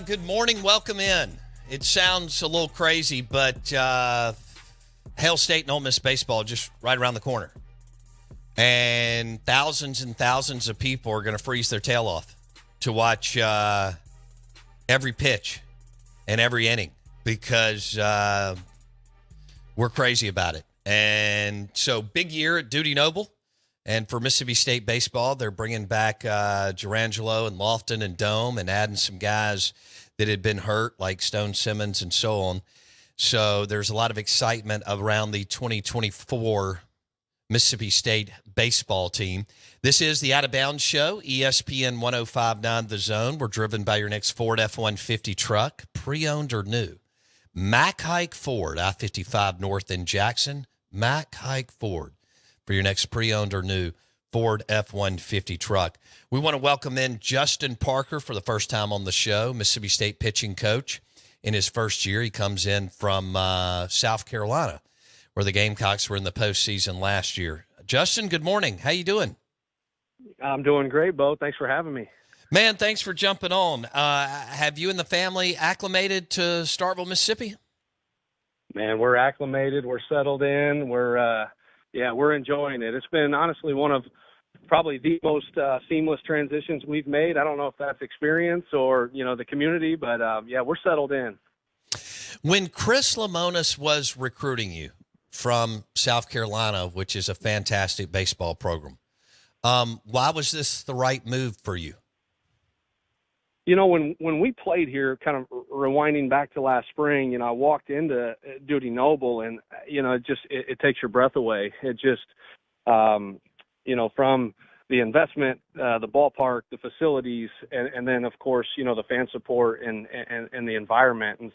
Good morning. Welcome in. It sounds a little crazy, but Hail State and Ole Miss baseball just right around the corner. And thousands of people are going to freeze their tail off to watch every pitch and every inning because we're crazy about it. And so big year at Dudy Noble. And for Mississippi State baseball, they're bringing back Gerangelo and Lofton and Dome and adding some guys that had been hurt like Stone Simmons and so on. So there's a lot of excitement around the 2024 Mississippi State baseball team. This is the Out of Bounds Show, ESPN 105.9 The Zone. We're driven by your next Ford F-150 truck, pre-owned or new. Mack Hike Ford, I-55 North in Jackson. Mack Hike Ford for your next pre-owned or new Ford F-150 truck. We want to welcome in Justin Parker for the first time on the show, Mississippi State pitching coach. In his first year, he comes in from South Carolina, where the Gamecocks were in the postseason last year. Justin, good morning. How you doing? I'm doing great, Bo. Thanks for having me. Man, thanks for jumping on. Have you and the family acclimated to Starkville, Mississippi? Man, we're acclimated. We're settled in. We're enjoying it. It's been honestly one of probably the most seamless transitions we've made. I don't know if that's experience or, the community, but we're settled in. When Chris Lemonis was recruiting you from South Carolina, which is a fantastic baseball program, why was this the right move for you? When we played here, kind of rewinding back to last spring, I walked into Dudy Noble and, it takes your breath away. It just, from the investment, the ballpark, the facilities, and then, of course, the fan support and the environment. And,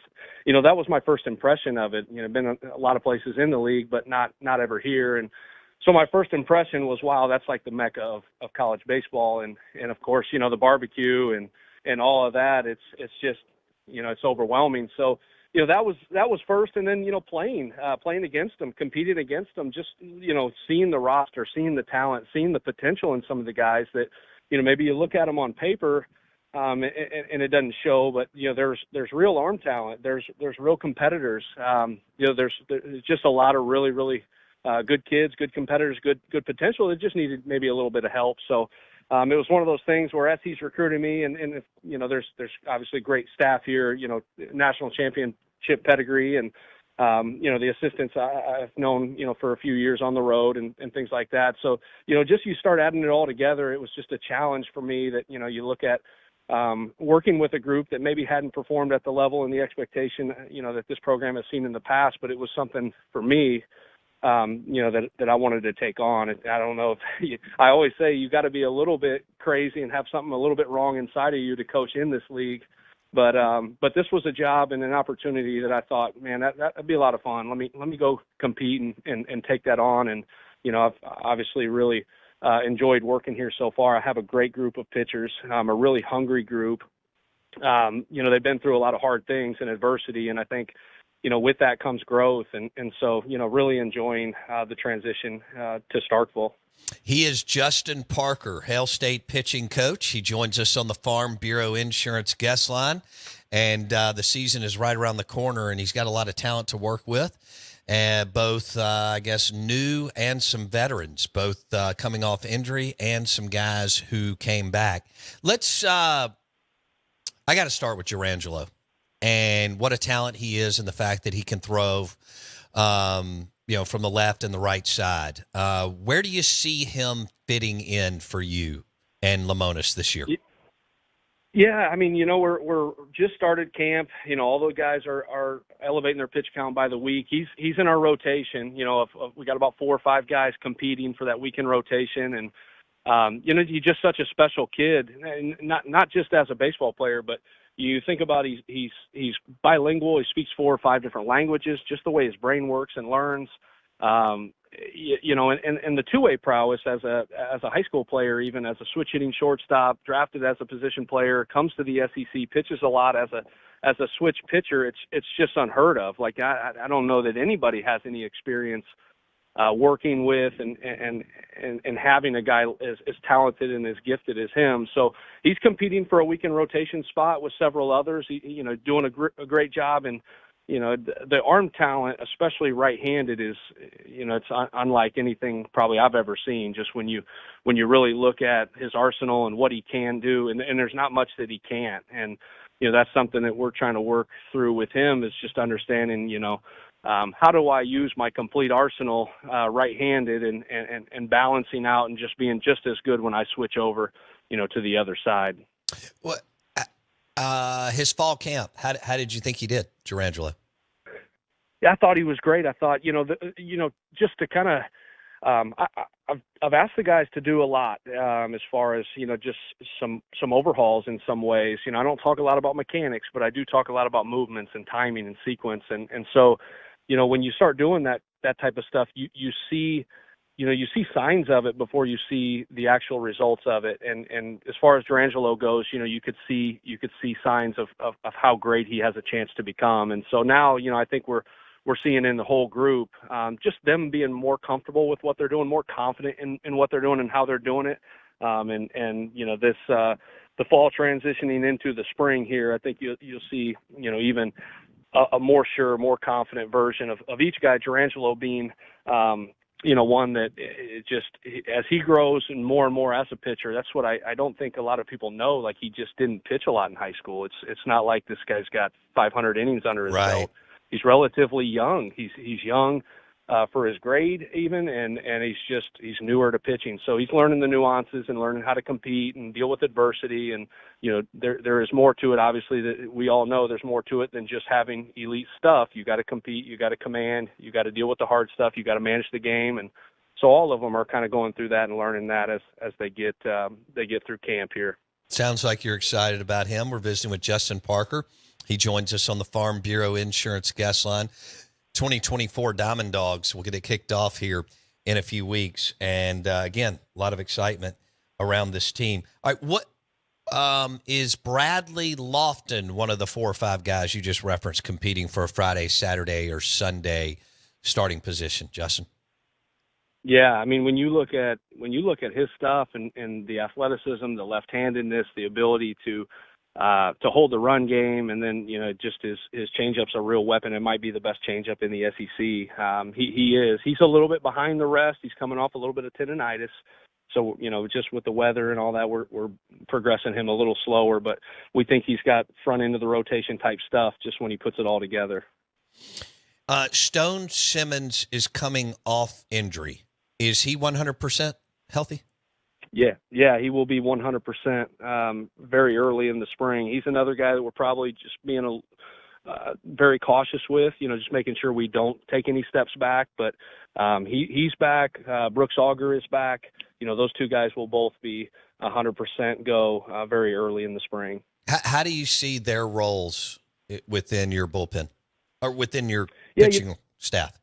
that was my first impression of it. Been a lot of places in the league, but not ever here. And so my first impression was, wow, that's like the mecca of college baseball. And of course, the barbecue and all of that, it's just, it's overwhelming. So, that was first. And then, playing against them, competing against them, just, seeing the roster, seeing the talent, seeing the potential in some of the guys that, maybe you look at them on paper and it doesn't show, but, there's real arm talent. There's real competitors. There's just a lot of really, really good kids, good competitors, good potential. It just needed maybe a little bit of help. So, it was one of those things where as he's recruiting me and if, there's obviously great staff here, national championship pedigree and, the assistants I've known, for a few years on the road and things like that. So, just you start adding it all together. It was just a challenge for me that, you look at working with a group that maybe hadn't performed at the level and the expectation, that this program has seen in the past, but it was something for me that I wanted to take on. I don't know if I always say you got to be a little bit crazy and have something a little bit wrong inside of you to coach in this league. But this was a job and an opportunity that I thought, man, that'd be a lot of fun. Let me go compete and take that on. And, I've obviously really enjoyed working here so far. I have a great group of pitchers, a really hungry group. They've been through a lot of hard things and adversity. And I think, with that comes growth. And so, really enjoying the transition to Starkville. He is Justin Parker, Hail State pitching coach. He joins us on the Farm Bureau Insurance guest line. And the season is right around the corner, and he's got a lot of talent to work with. Both, new and some veterans, both coming off injury and some guys who came back. I got to start with Gerangelo. And what a talent he is, and the fact that he can throw, from the left and the right side. Where do you see him fitting in for you and Lemonis this year? Yeah, I mean, we're just started camp. All those guys are elevating their pitch count by the week. He's in our rotation. We got about 4 or 5 guys competing for that weekend rotation, and he's just such a special kid, and not just as a baseball player, but you think about he's bilingual. He speaks 4 or 5 different languages, just the way his brain works and learns. And the two-way prowess as a high school player, even as a switch hitting shortstop, drafted as a position player, comes to the SEC, pitches a lot as a switch pitcher. It's just unheard of. Like I don't know that anybody has any experience working with and having a guy as talented and as gifted as him. So he's competing for a weekend rotation spot with several others. Doing a great job. And the arm talent, especially right-handed, is it's unlike anything probably I've ever seen. Just when you really look at his arsenal and what he can do, and there's not much that he can't. And that's something that we're trying to work through with him, is just understanding how do I use my complete arsenal right-handed and balancing out and just being just as good when I switch over to the other side. What his fall camp? How did you think he did, Jurangelo? Yeah, I thought he was great. I thought just to kind of I've asked the guys to do a lot as far as just some overhauls in some ways. I don't talk a lot about mechanics, but I do talk a lot about movements and timing and sequence. And so when you start doing that type of stuff, you see signs of it before you see the actual results of it. And as far as Jurangelo goes, you could see signs of how great he has a chance to become. And so now, I think we're seeing in the whole group, just them being more comfortable with what they're doing, more confident in what they're doing and how they're doing it. This, the fall transitioning into the spring here, I think you'll see, even a more sure, more confident version of each guy, Jurangelo being, one that it just, as he grows and more as a pitcher, that's what I don't think a lot of people know. Like, he just didn't pitch a lot in high school. It's not like this guy's got 500 innings under his belt. He's relatively young. He's young for his grade even, and he's newer to pitching. So he's learning the nuances and learning how to compete and deal with adversity. And, there is more to it, obviously, that we all know there's more to it than just having elite stuff. You got to compete, you got to command, you got to deal with the hard stuff, you got to manage the game. And so all of them are kind of going through that and learning that as they get through camp here. Sounds like you're excited about him. We're visiting with Justin Parker. He joins us on the Farm Bureau Insurance Guest Line. 2024 Diamond Dogs will get it kicked off here in a few weeks. And, again, a lot of excitement around this team. All right, what is Bradley Lofton, one of the 4 or 5 guys you just referenced, competing for a Friday, Saturday, or Sunday starting position, Justin? Yeah, I mean, when you look at his stuff and the athleticism, the left-handedness, the ability to hold the run game, and then just his changeup's a real weapon. It might be the best changeup in the SEC. He's a little bit behind the rest. He's coming off a little bit of tendonitis, so just with the weather and all that, we're progressing him a little slower. But we think he's got front end of the rotation type stuff just when he puts it all together. Stone Simmons is coming off injury. Is he 100% healthy? Yeah, he will be 100% very early in the spring. He's another guy that we're probably just being very cautious with, just making sure we don't take any steps back. But he's back. Brooks Auger is back. Those 2 guys will both be 100% go very early in the spring. How do you see their roles within your bullpen or within your pitching staff?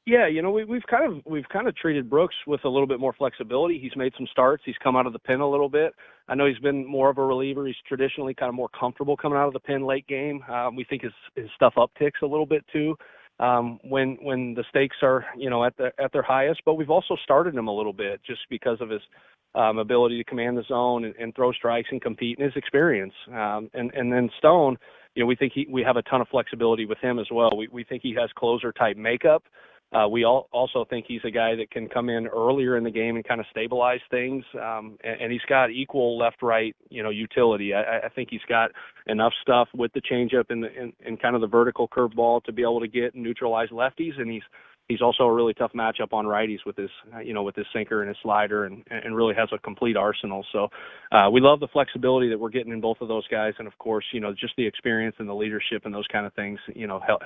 Yeah, we've kind of treated Brooks with a little bit more flexibility. He's made some starts. He's come out of the pen a little bit. I know he's been more of a reliever. He's traditionally kind of more comfortable coming out of the pen late game. We think his stuff upticks a little bit too when the stakes are at their highest. But we've also started him a little bit just because of his ability to command the zone and throw strikes and compete and his experience. And then Stone, we think we have a ton of flexibility with him as well. We think he has closer type makeup. We also think he's a guy that can come in earlier in the game and kind of stabilize things. And he's got equal left-right, utility. I think he's got enough stuff with the changeup and kind of the vertical curveball to be able to get and neutralize lefties. And he's also a really tough matchup on righties with his sinker and his slider and really has a complete arsenal. So we love the flexibility that we're getting in both of those guys. And of course, just the experience and the leadership and those kind of things,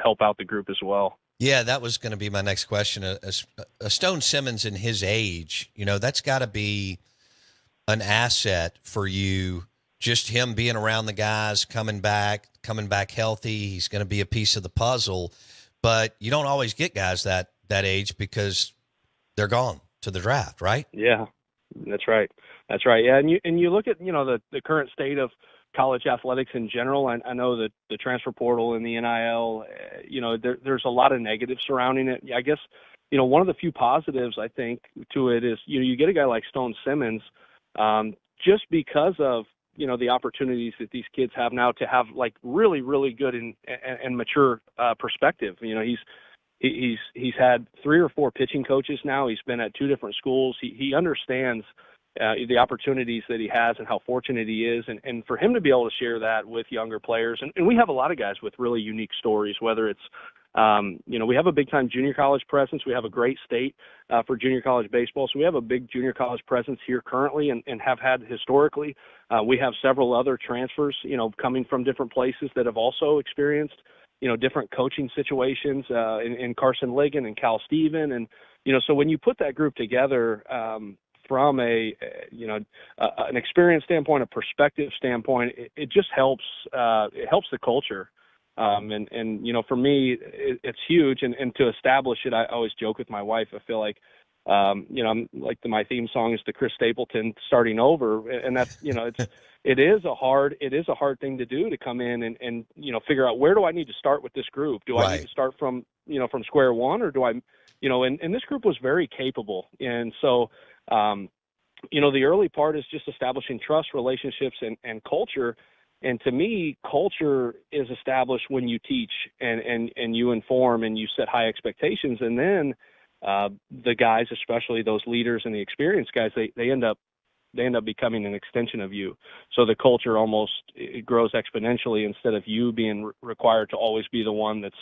help out the group as well. Yeah, that was going to be my next question. A Stone Simmons in his age, that's got to be an asset for you. Just him being around the guys, coming back healthy. He's going to be a piece of the puzzle. But you don't always get guys that age because they're gone to the draft, right? Yeah, that's right. Yeah, and you look at the current state of college athletics in general. I know that the transfer portal and the NIL, there's a lot of negatives surrounding it. I guess one of the few positives I think to it is, you get a guy like Stone Simmons, just because of, the opportunities that these kids have now to have like really, really good and mature perspective. He's had 3 or 4 pitching coaches now. He's been at 2 different schools. He understands the opportunities that he has and how fortunate he is. And for him to be able to share that with younger players, and we have a lot of guys with really unique stories, whether it's, we have a big-time junior college presence. We have a great state for junior college baseball. So we have a big junior college presence here currently and have had historically. We have several other transfers, coming from different places that have also experienced, different coaching situations in Carson Ligon and Cal Steven. And, so when you put that group together from an experience standpoint, a perspective standpoint, it just helps. It helps the culture. For me, it's huge. And to establish it, I always joke with my wife. I feel like, I'm like my theme song is the Chris Stapleton starting over. And that's, it is a hard thing to do, to come in and figure out, where do I need to start with this group? Do I need to start from square one, or do I, and this group was very capable. And so, the early part is just establishing trust, relationships, and culture. And to me, culture is established when you teach and you inform and you set high expectations. And then the guys, especially those leaders and the experienced guys, they end up becoming an extension of you. So the culture it grows exponentially, instead of you being required to always be the one that's,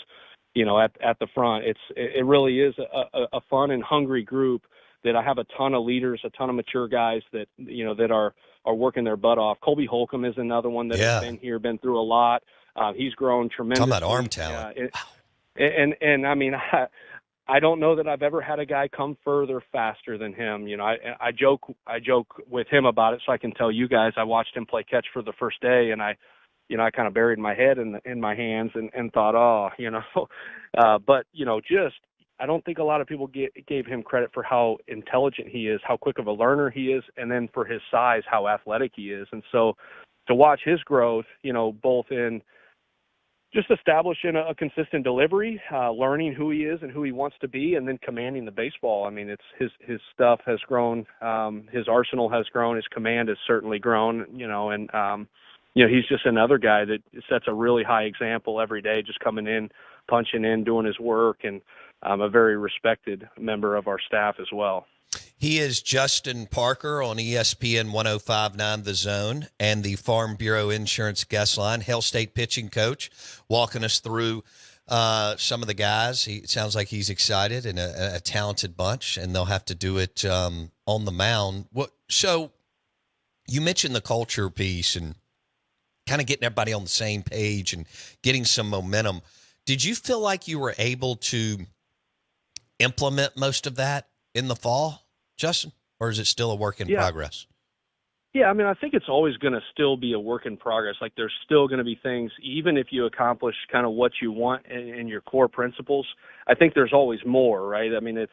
at the front. It really is a fun and hungry group that I have a ton of leaders, a ton of mature guys that, that are working their butt off. Colby Holcomb is another one that has been here, been through a lot. He's grown tremendously. Talking about arm talent. And I mean, I don't know that I've ever had a guy come further faster than him. I joke with him about it, so I can tell you guys, I watched him play catch for the first day, and I kind of buried my head in my hands and thought, but just, I don't think a lot of people gave him credit for how intelligent he is, how quick of a learner he is, and then for his size, how athletic he is. And so to watch his growth, both in just establishing a consistent delivery, learning who he is and who he wants to be, and then commanding the baseball. I mean, it's his stuff has grown, his arsenal has grown, his command has certainly grown, and he's just another guy that sets a really high example every day, just coming in, punching in, doing his work, and a very respected member of our staff as well. He is Justin Parker on ESPN 105.9 The Zone and the Farm Bureau Insurance Guest Line, Hail State pitching coach, walking us through some of the guys. It sounds like he's excited, and a talented bunch, and they'll have to do it on the mound. So you mentioned the culture piece and kind of getting everybody on the same page and getting some momentum. Did you feel like you were able to implement most of that in the fall, Justin, or is it still a work in progress? Yeah, I mean, I think it's always going to still be a work in progress. Like, there's still going to be things, even if you accomplish kind of what you want in your core principles, I think there's always more, right? I mean, it's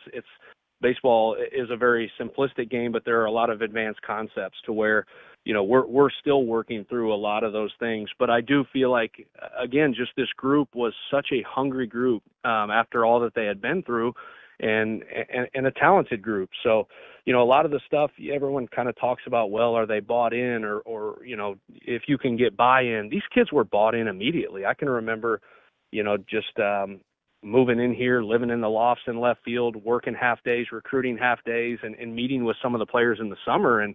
baseball is a very simplistic game, but there are a lot of advanced concepts to where, we're still working through a lot of those things. But I do feel like, again, just this group was such a hungry group after all that they had been through, and a talented group. So, a lot of the stuff everyone kind of talks about, well, are they bought in or if you can get buy-in, these kids were bought in immediately. I can remember, just moving in here, living in the lofts in left field, working half days, recruiting half days, and meeting with some of the players in the summer. And,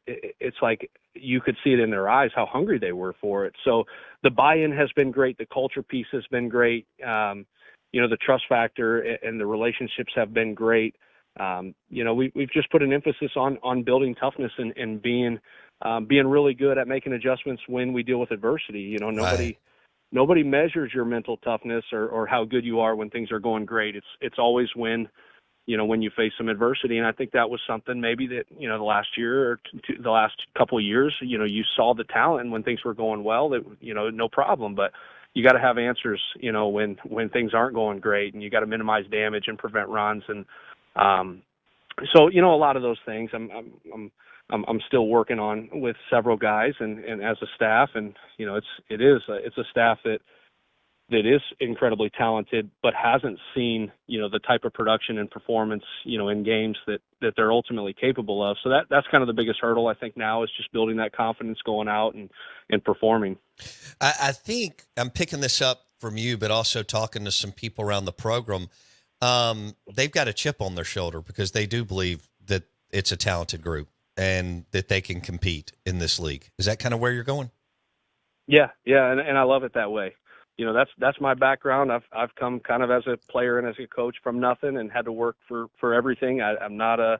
it's like you could see it in their eyes how hungry they were for it. So the buy-in has been great. The culture piece has been great. The trust factor and the relationships have been great. We've just put an emphasis on building toughness and being really good at making adjustments when we deal with adversity. Nobody measures your mental toughness or how good you are when things are going great. It's always when you face some adversity. And I think that was something maybe that, the last year or the last couple of years, you saw the talent, and when things were going well, that, no problem. But you got to have answers, when things aren't going great, and you got to minimize damage and prevent runs. And so, a lot of those things I'm still working on with several guys and as a staff. And, it's a staff that, that is incredibly talented, but hasn't seen, the type of production and performance, in games that they're ultimately capable of. So that's kind of the biggest hurdle, I think, now, is just building that confidence going out and performing. I think I'm picking this up from you, but also talking to some people around the program. They've got a chip on their shoulder because they do believe that it's a talented group and that they can compete in this league. Is that kind of where you're going? Yeah. And I love it that way. That's my background. I've come kind of as a player and as a coach from nothing and had to work for everything. I'm not a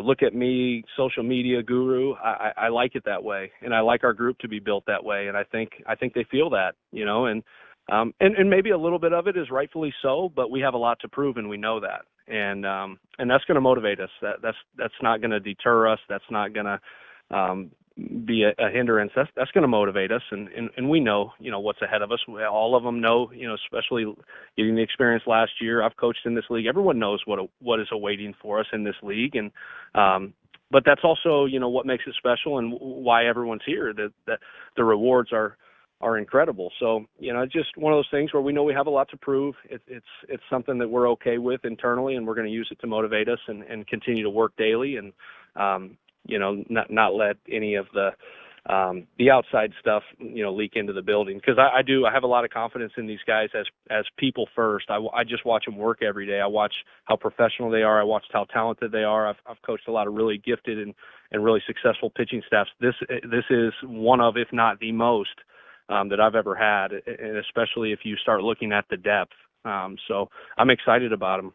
look at me social media guru. I like it that way, and I like our group to be built that way. And I think they feel that, and maybe a little bit of it is rightfully so, but we have a lot to prove, and we know that. And that's going to motivate us. That's not going to deter us. That's not going to be a hindrance. That's going to motivate us, and we know, what's ahead of us. All of them know, especially getting the experience last year. I've coached in this league. Everyone knows what is awaiting for us in this league, and but that's also, what makes it special and why everyone's here. That the rewards are incredible. So, just one of those things where we know we have a lot to prove. It's something that we're okay with internally, and we're going to use it to motivate us and continue to work daily and not let any of the outside stuff, leak into the building. Because I have a lot of confidence in these guys as people first. I just watch them work every day. I watch how professional they are. I watch how talented they are. I've coached a lot of really gifted and really successful pitching staffs. This is one of, if not the most, that I've ever had, and especially if you start looking at the depth. So I'm excited about them.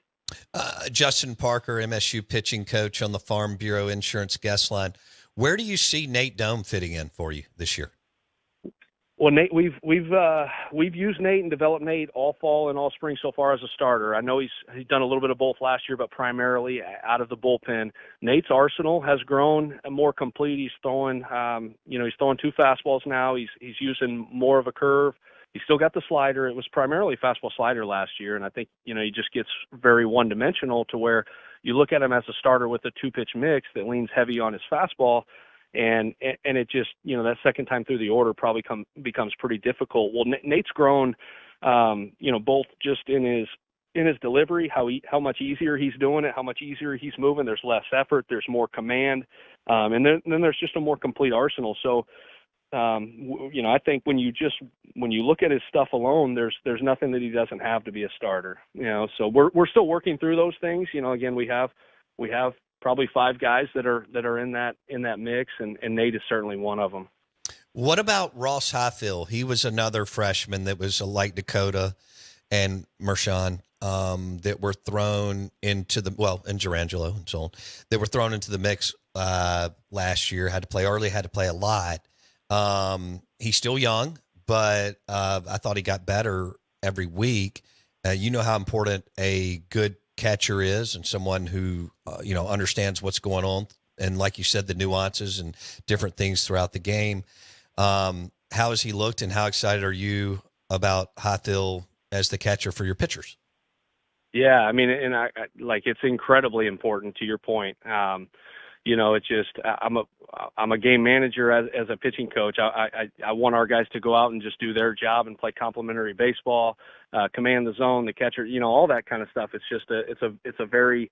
Justin Parker, MSU pitching coach on the Farm Bureau Insurance guest line. Where do you see Nate Dome fitting in for you this year? Well, Nate, we've used Nate and developed Nate all fall and all spring so far as a starter. I know he's done a little bit of both last year, but primarily out of the bullpen. Nate's arsenal has grown more complete. He's throwing, he's throwing 2 fastballs now. He's using more of a curve. He's still got the slider. It was primarily fastball slider last year, and I think, he just gets very one-dimensional to where you look at him as a starter with a 2-pitch mix that leans heavy on his fastball, and it just, that second time through the order probably becomes pretty difficult. Well, Nate's grown, both just in his delivery, how much easier he's doing it, how much easier he's moving. There's less effort, there's more command, and then there's just a more complete arsenal. So, I think when you look at his stuff alone, there's nothing that he doesn't have to be a starter. So we're still working through those things. Again, we have probably 5 guys that are in that mix, and Nate is certainly one of them. What about Ross Highfield? He was another freshman that was like Dakota and Mershon, that were thrown into and Gerangelo and so on, that were thrown into the mix last year. Had to play early, had to play a lot. He's still young, but I thought he got better every week. You know how important a good catcher is, and someone who understands what's going on, and like you said, the nuances and different things throughout the game. How has he looked, and how excited are you about Highfield as the catcher for your pitchers? Yeah, I mean, and I it's incredibly important, to your point. It's just I'm a game manager as a pitching coach. I want our guys to go out and just do their job and play complementary baseball, command the zone, the catcher, all that kind of stuff. It's just it's a very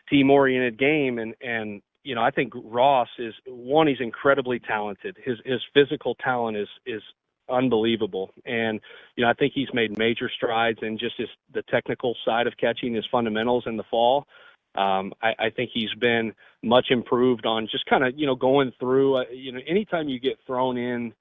team oriented game, and I think Ross is one. He's incredibly talented. His physical talent is unbelievable, and I think he's made major strides in just the technical side of catching, his fundamentals in the fall. I think he's been much improved on just kind of, going through, anytime you get thrown in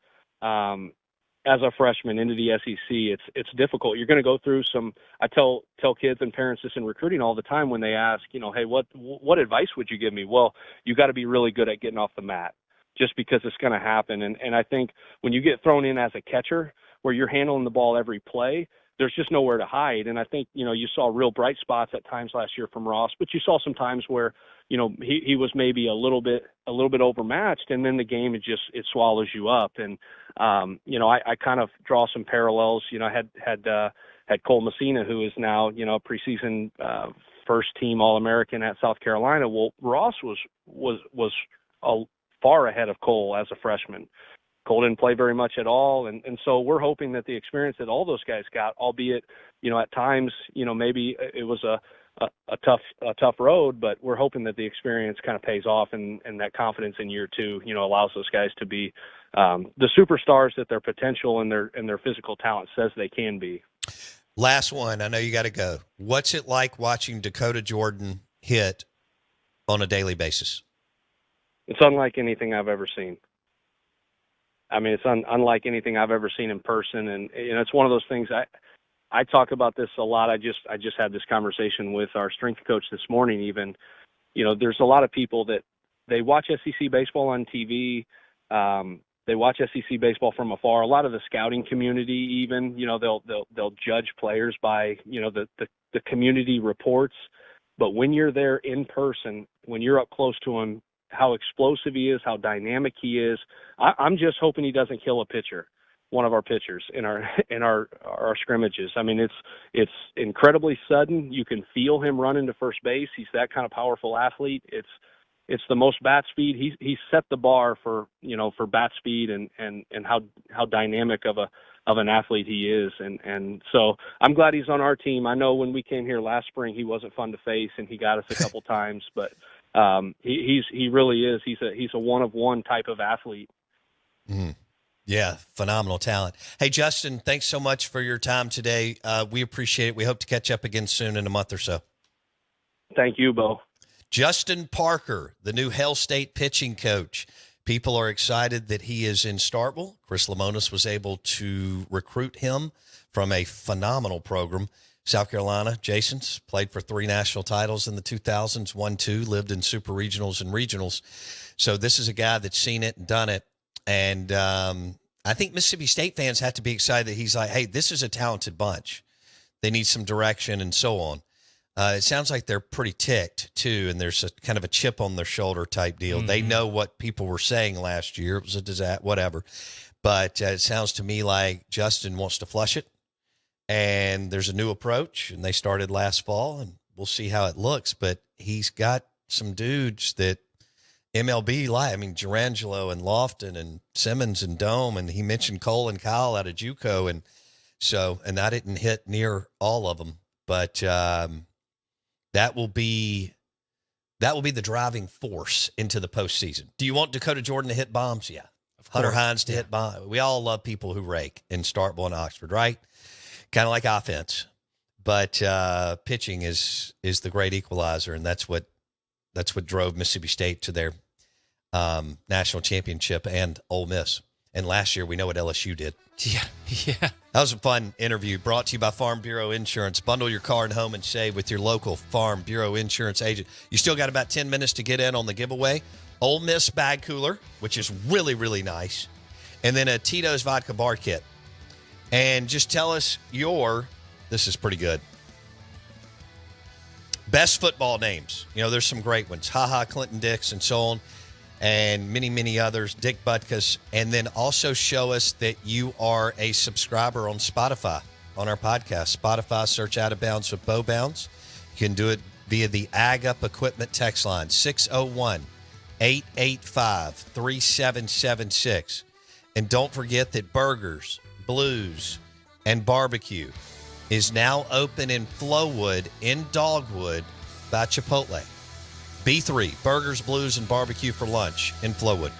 as a freshman into the SEC, it's difficult. You're going to go through some, I tell kids and parents this in recruiting all the time when they ask, hey, what advice would you give me? Well, you got to be really good at getting off the mat, just because it's going to happen. And I think when you get thrown in as a catcher where you're handling the ball every play, there's just nowhere to hide. And I think, you saw real bright spots at times last year from Ross, but you saw some times where, he was maybe a little bit overmatched, and then the game, it swallows you up. And, I kind of draw some parallels. I had Cole Messina, who is now, a preseason first team All-American at South Carolina. Well, Ross was far ahead of Cole as a freshman. Cole didn't play very much at all, and so we're hoping that the experience that all those guys got, albeit at times maybe it was a tough road, but we're hoping that the experience kind of pays off, and that confidence in year two allows those guys to be the superstars that their potential and their physical talent says they can be. Last one. I know you got to go. What's it like watching Dakota Jordan hit on a daily basis? It's unlike anything I've ever seen. I mean, it's unlike anything I've ever seen in person, and it's one of those things. I talk about this a lot. I just had this conversation with our strength coach this morning. Even, there's a lot of people that they watch SEC baseball on TV. They watch SEC baseball from afar. A lot of the scouting community, even, they'll judge players by the community reports. But when you're there in person, when you're up close to him, how explosive he is, how dynamic he is. I'm just hoping he doesn't kill a pitcher, one of our pitchers in our scrimmages. I mean, it's incredibly sudden. You can feel him running to first base. He's that kind of powerful athlete. It's the most bat speed. He's set the bar for bat speed and how dynamic of an athlete he is. And so I'm glad he's on our team. I know when we came here last spring, he wasn't fun to face and he got us a couple times, but he really is. He's a one-of-one type of athlete. Mm. Yeah, phenomenal talent. Hey, Justin, thanks so much for your time today. We appreciate it. We hope to catch up again soon in a month or so. Thank you, Bo. Justin Parker, the new Hail State pitching coach. People are excited that he is in Starkville. Chris Lemonis was able to recruit him from a phenomenal program. South Carolina, Jason's played for 3 national titles in the 2000s, won 2, lived in super regionals and regionals. So this is a guy that's seen it and done it. And I think Mississippi State fans have to be excited that he's like, hey, this is a talented bunch. They need some direction and so on. It sounds like they're pretty ticked, too, and there's a kind of a chip on their shoulder type deal. Mm-hmm. They know what people were saying last year. It was a disaster, whatever. But it sounds to me like Justin wants to flush it, and there's a new approach, and they started last fall, and we'll see how it looks. But he's got some dudes that MLB like. I mean, Gerangelo and Lofton and Simmons and Dome, and he mentioned Cole and Kyle out of JUCO, and I didn't hit near all of them, but that will be the driving force into the postseason. Do you want Dakota Jordan to hit bombs? Yeah. Hunter Hines to hit bombs. We all love people who rake in Starkville and Oxford, right? Kind of like offense, but pitching is the great equalizer, and that's what drove Mississippi State to their national championship and Ole Miss. And last year, we know what LSU did. Yeah. That was a fun interview brought to you by Farm Bureau Insurance. Bundle your car and home and save with your local Farm Bureau Insurance agent. You still got about 10 minutes to get in on the giveaway. Ole Miss bag cooler, which is really, really nice. And then a Tito's vodka bar kit. And just tell us this is pretty good, best football names. There's some great ones. Clinton Dix and so on. And many, many others, Dick Butkus. And then also show us that you are a subscriber on Spotify on our podcast. Spotify, search Out of Bounds with Bo Bounds. You can do it via the Ag Up Equipment text line, 601-885-3776. And don't forget that Burgers, Blues, and Barbecue is now open in Flowood, in Dogwood, by Chipotle. B3, Burgers, Blues, and Barbecue for lunch in Flowood.